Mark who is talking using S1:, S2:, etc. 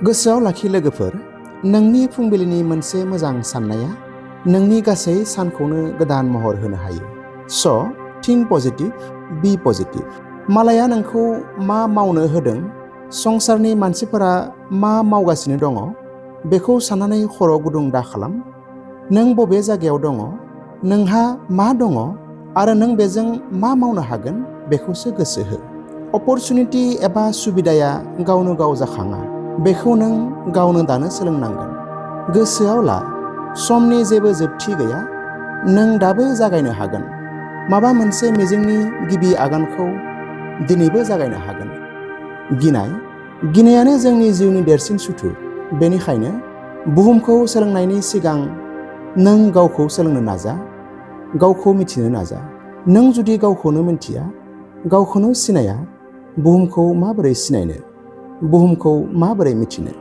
S1: गोसोआव लाखि लोगोफोर, नोंनि फुंबिलिनि मोनसे मोजां साननाया नोंनि गासै सानखौनो गोदान महर होनो हायो। स' थिंक पजिटिभ, बी पजिटिभ। मालाया नोंखौ मा मावनो होदों, संसारनि मानसिफोरा मा मावगासिनो दङ, बेखौ साननानै खर' गुदुं दाखालाम। नों बबे जायगायाव दङ, नोंहा मा दङ आरो नों बेजों मा मावनो हागोन बेखौसो गोसो हो। अपरचुनिटि एबा सुबिदाया गावनो गाव जाखाङा, बेखौ नों गावनो दानो सोलोंनांगोन। गोसोआव ला, समनि जेबो जोबथि गैया, नों दाबो जागायनो हागोन। माबा मोनसे मिजिंनि गिबि आगानखौ दिनैबो जागायनो हागोन। गिनायानो जोंनि जिउनि देरसिन सुथुर। बेनिखायनो बुहुमखौ सोलोंनायनि सिगां नों गावखौ सोलोंनो नाजा, गावखौ मिथिनो नाजा। नों जुदि गावखौनो मिथिया, गावखौनो सिनाया, बुहुमखौ माबोरै सिनायनो, बुहुमखौ माबोरै मिथिनो?